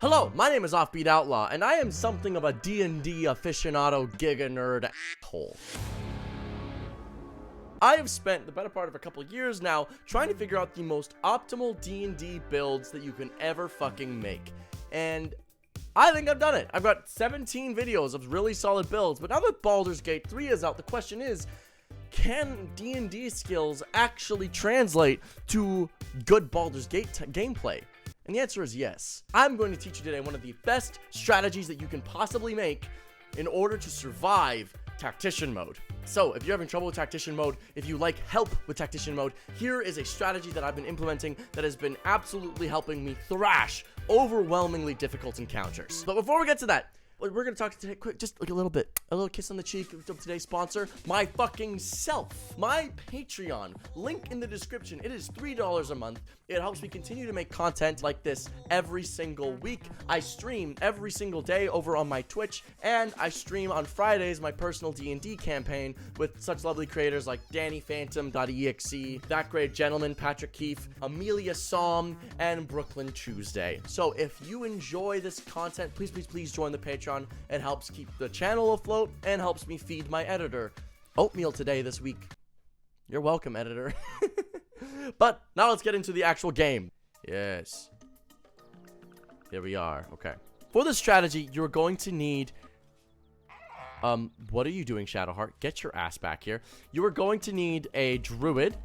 Hello, my name is Offbeat Outlaw, and I am something of a D&D aficionado giga nerd asshole. I have spent the better part of a couple years now trying to figure out the most optimal D&D builds that you can ever fucking make. And I think I've done it. I've got 17 videos of really solid builds, but now that Baldur's Gate 3 is out, the question is, can D&D skills actually translate to good Baldur's Gate gameplay? And the answer is yes. I'm going to teach you today one of the best strategies that you can possibly make in order to survive Tactician mode. So, if you're having trouble with Tactician mode, if you like help with Tactician mode, here is a strategy that I've been implementing that has been absolutely helping me thrash overwhelmingly difficult encounters. But before we get to that, we're gonna talk today quick, just like a little kiss on the cheek of today's sponsor, my fucking self, my Patreon, link in the description. It is $3 a month. It helps me continue to make content like this every single week. I stream every single day over on my Twitch, and I stream on Fridays my personal D&D campaign with such lovely creators like DannyPhantom.exe, That Great Gentleman, Patrick Keefe, Amelia Psalm, and Brooklyn Tuesday. So if you enjoy this content, please join the Patreon. It helps keep the channel afloat and helps me feed my editor. Oatmeal today this week. You're welcome, editor. But now let's get into the actual game. Yes. Here we are. Okay. For this strategy, you're going to need... what are you doing, Shadowheart? Get your ass back here. You are going to need a druid,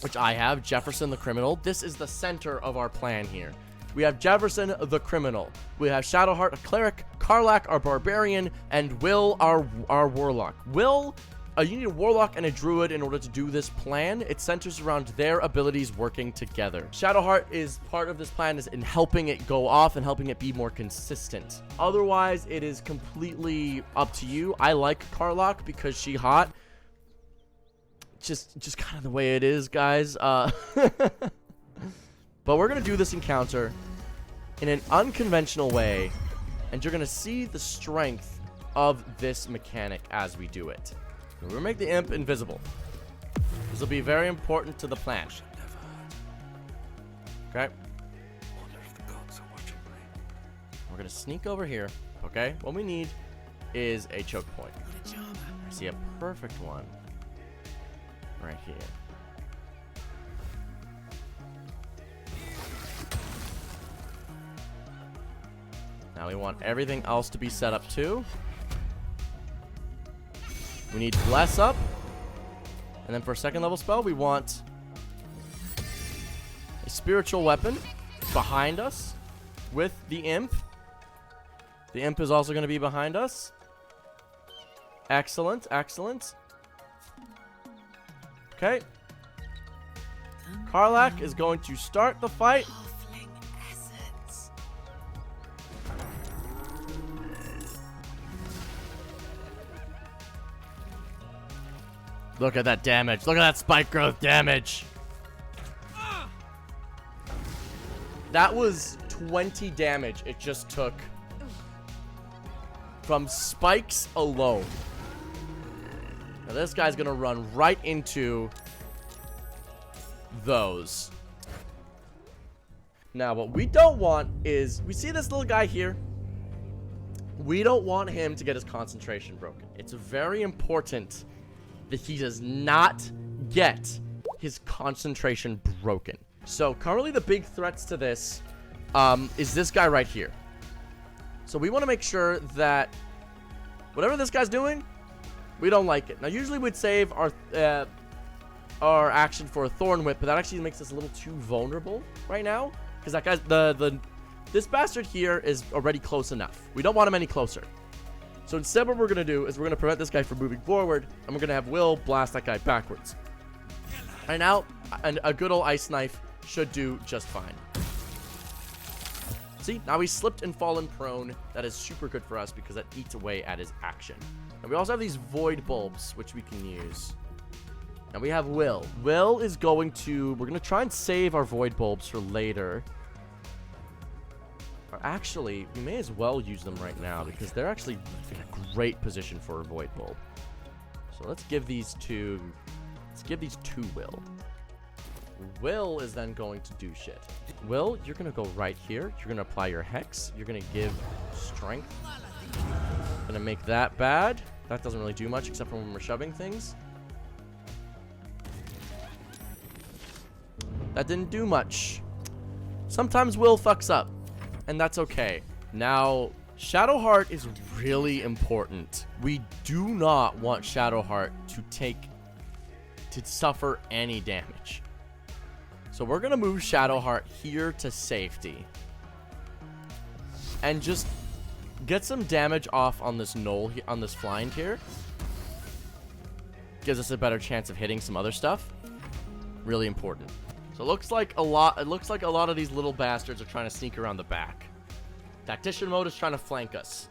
which I have, Jefferson the Criminal. This is the center of our plan here. We have Jefferson the Criminal. We have Shadowheart, a Cleric, Karlach, our Barbarian, and Will, our Warlock. Will, you need a Warlock and a Druid in order to do this plan. It centers around their abilities working together. Shadowheart is part of this plan is in helping it go off and helping it be more consistent. Otherwise, it is completely up to you. I like Karlach because she's hot. Just kind of the way it is, guys. But we're going to do this encounter in an unconventional way, and you're going to see the strength of this mechanic as we do it. We're going to make the imp invisible. This will be very important to the plan. Okay? We're going to sneak over here, okay? What we need is a choke point. I see a perfect one right here. Now we want everything else to be set up too. We need Bless up. And then for a second level spell, we want a spiritual weapon behind us with the imp. The imp is also going to be behind us. Excellent, excellent. Okay. Karlach is going to start the fight. Look at that damage. Look at that spike growth damage. That was 20 damage it just took from spikes alone. Now this guy's gonna run right into those. Now what we don't want is, we see this little guy here. We don't want him to get his concentration broken. It's very important that he does not get his concentration broken. So currently the big threats to this is this guy right here. So we want to make sure that whatever this guy's doing, we don't like it. Now usually we'd save our action for a Thorn Whip, but that actually makes us a little too vulnerable right now, because that guy's this bastard here is already close enough. We don't want him any closer. So instead what we're going to do is we're going to prevent this guy from moving forward, and we're going to have Will blast that guy backwards. Right now, a good old ice knife should do just fine. See, now he's slipped and fallen prone. That is super good for us because that eats away at his action. And we also have these void bulbs, which we can use. And we have Will. Will is going to... We're going to try and save our void bulbs for later. Or actually, we may as well use them right now because they're actually in a great position for a void bulb. So let's give these to... Let's give these to Will. Will is then going to do shit. Will, you're gonna go right here. You're gonna apply your hex. You're gonna give strength. Gonna make that bad. That doesn't really do much except for when we're shoving things. That didn't do much. Sometimes Will fucks up, and that's okay. Now, Shadowheart is really important. We do not want Shadowheart to suffer any damage. So we're gonna move Shadowheart here to safety. And just get some damage off on this knoll, on this flying here. Gives us a better chance of hitting some other stuff. Really important. So it looks like a lot of these little bastards are trying to sneak around the back. Tactician mode is trying to flank us,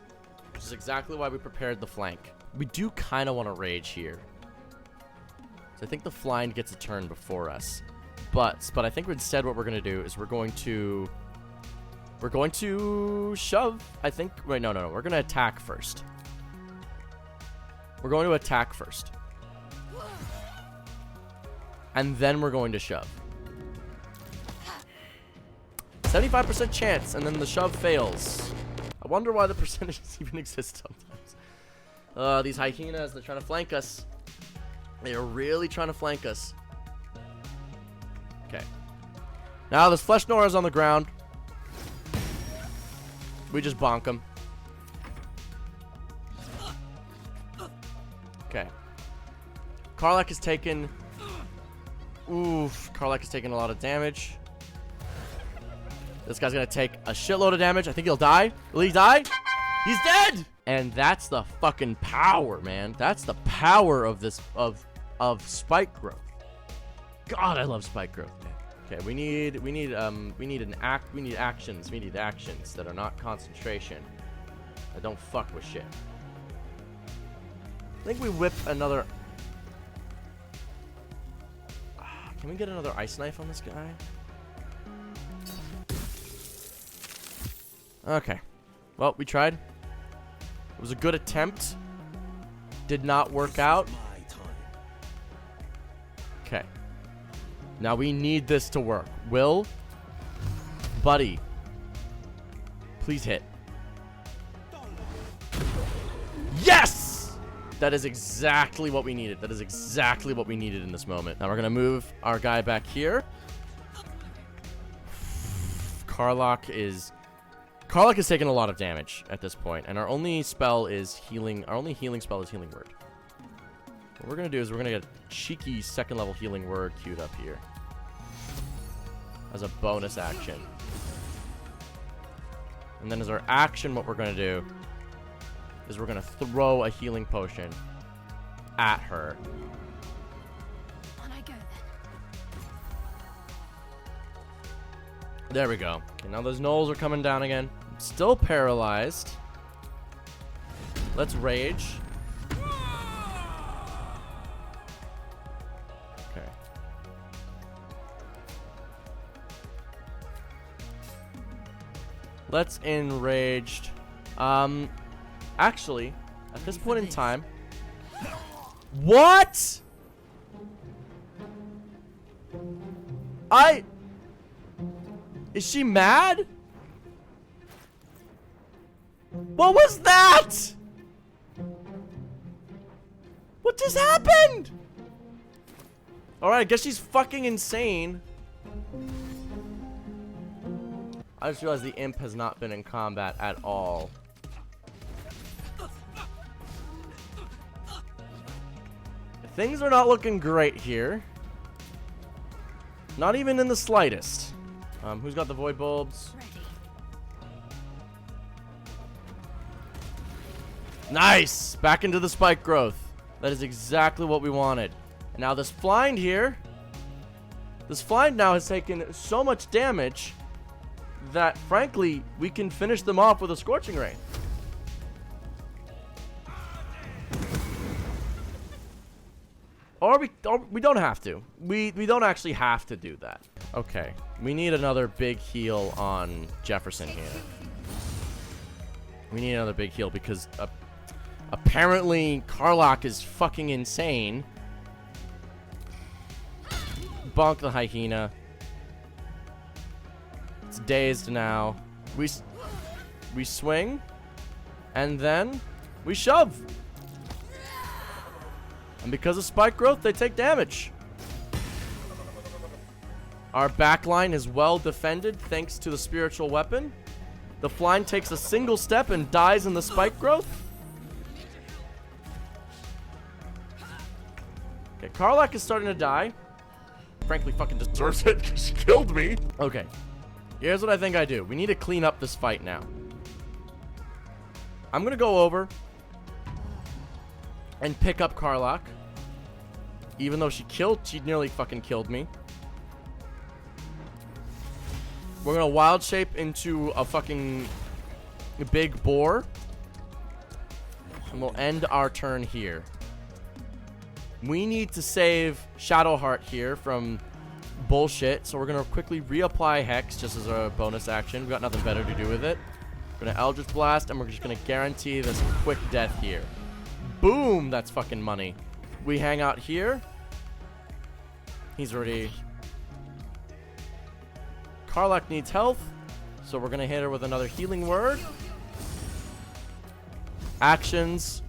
which is exactly why we prepared the flank. We do kind of want to rage here. So I think the flying gets a turn before us. But I think instead what we're going to do is we're going to shove, I think. Wait, no. We're going to attack first. We're going to attack first. And then we're going to shove. 75% chance, and then the shove fails. I wonder why the percentages even exist sometimes. These hyenas, they're trying to flank us. They are really trying to flank us. Okay. Now this Flesh Nora's on the ground. We just bonk him. Okay. Karlach has taken... Oof. Karlach has taken a lot of damage. This guy's gonna take a shitload of damage. I think he'll die. Will he die? He's dead! And that's the fucking power, man. That's the power of this, of spike growth. God, I love spike growth, man. Okay, we need actions. We need actions that are not concentration. That don't fuck with shit. I think we whip another... Can we get another ice knife on this guy? Okay. Well, we tried. It was a good attempt. Did not work out. Okay. Now we need this to work. Will? Buddy. Please hit. Yes! That is exactly what we needed. That is exactly what we needed in this moment. Now we're going to move our guy back here. Karlach is taking a lot of damage at this point, and our only spell is healing. Our only healing spell is Healing Word. What we're gonna do is we're gonna get a cheeky second level Healing Word queued up here as a bonus action. And then as our action, what we're gonna do is we're gonna throw a healing potion at her. There we go. Okay, now those gnolls are coming down again. Still paralyzed. Let's rage. Okay. Let's enraged. Actually, at this point in time... What?! Is she mad? What was that? What just happened? Alright, I guess she's fucking insane. I just realized the imp has not been in combat at all. Things are not looking great here. Not even in the slightest. Who's got the void bulbs? Nice! Back into the spike growth. That is exactly what we wanted. And now this Flind here. This Flind now has taken so much damage that, frankly, we can finish them off with a Scorching Ray. Or we don't have to. We don't actually have to do that. Okay. We need another big heal on Jefferson here. We need another big heal because apparently Karlach is fucking insane. bonk the hyena. It's dazed now. We swing, and then we shove. And because of spike growth, they take damage. Our backline is well defended thanks to the spiritual weapon. The flying takes a single step and dies in the spike growth. Okay, Karlach is starting to die. Frankly, fucking deserves it because she killed me. Okay, here's what I think I do. We need to clean up this fight now. I'm gonna go over and pick up Karlach. Even though she nearly fucking killed me. We're gonna wild shape into a fucking big boar. And we'll end our turn here. We need to save Shadowheart here from bullshit. So we're gonna quickly reapply Hex just as a bonus action. We've got nothing better to do with it. We're gonna Eldritch Blast and we're just gonna guarantee this quick death here. Boom! That's fucking money. We hang out here. He's already... Karlach needs health, so we're gonna hit her with another healing word. Actions.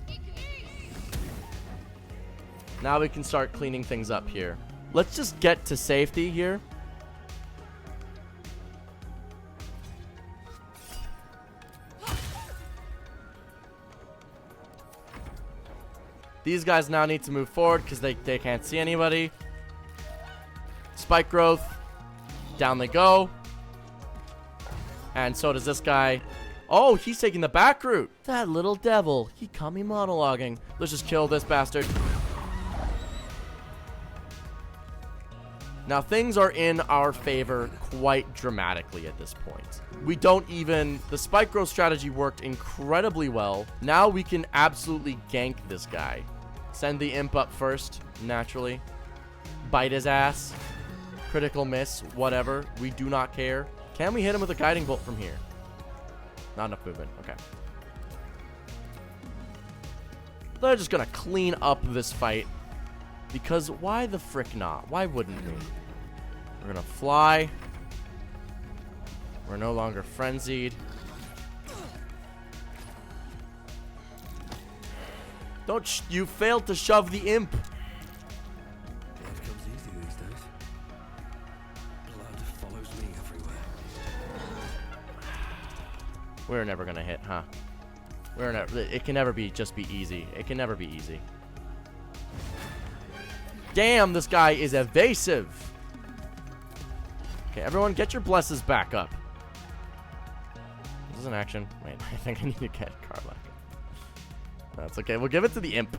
Now we can start cleaning things up here. Let's just get to safety here. These guys now need to move forward because they can't see anybody. Spike growth. Down they go. And so does this guy. Oh, he's taking the back route. That little devil. He caught me monologuing. Let's just kill this bastard. Now, things are in our favor quite dramatically at this point. We don't even... The spike growth strategy worked incredibly well. Now we can absolutely gank this guy. Send the imp up first, naturally. Bite his ass. Critical miss, whatever. We do not care. Can we hit him with a guiding bolt from here? Not enough movement. Okay. They're just gonna clean up this fight. Because why the frick not? Why wouldn't we? We're gonna fly. We're no longer frenzied. Don't you failed to shove the imp. We're never gonna hit, huh? It can never be just be easy. It can never be easy. Damn, this guy is evasive. Okay, everyone, get your blesses back up. This is an action. Wait, I think I need to get Karlach. That's okay. We'll give it to the imp.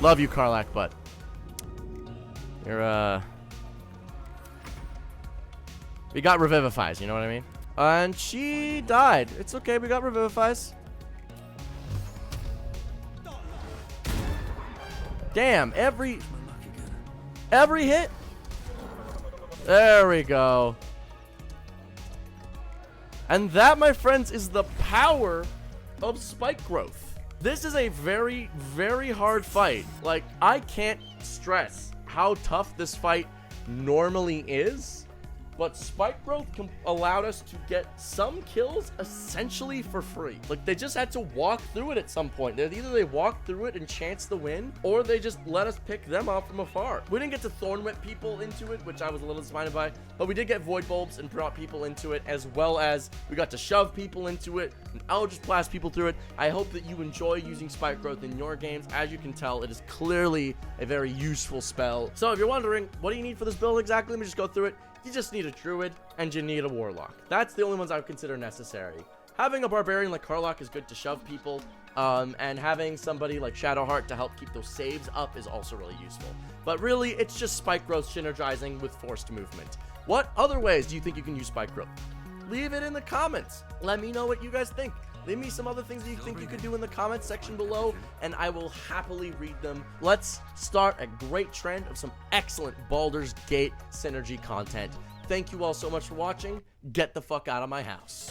Love you, Karlach, but you're we got revivifies. You know what I mean? And she died. It's okay. We got revivifies. Damn. Every hit. There we go. And that, my friends, is the power of spike growth. This is a very, very hard fight. Like, I can't stress how tough this fight normally is. But spike growth allowed us to get some kills essentially for free. Like, they just had to walk through it at some point. Either they walked through it and chanced the win, or they just let us pick them off from afar. We didn't get to thorn whip people into it, which I was a little disappointed by, but we did get void bulbs and brought people into it, as well as we got to shove people into it and Eldritch Blast people through it. I hope that you enjoy using spike growth in your games. As you can tell, it is clearly a very useful spell. So if you're wondering, what do you need for this build exactly? Let me just go through it. You just need a druid and you need a warlock. That's the only ones I would consider necessary. Having a barbarian like Karlach is good to shove people, and having somebody like Shadowheart to help keep those saves up is also really useful. But really, it's just spike growth synergizing with forced movement. What other ways do you think you can use spike growth? Leave it in the comments. Let me know what you guys think. Leave me some other things that you think you could do in the comments section below, and I will happily read them. Let's start a great trend of some excellent Baldur's Gate synergy content. Thank you all so much for watching. Get the fuck out of my house.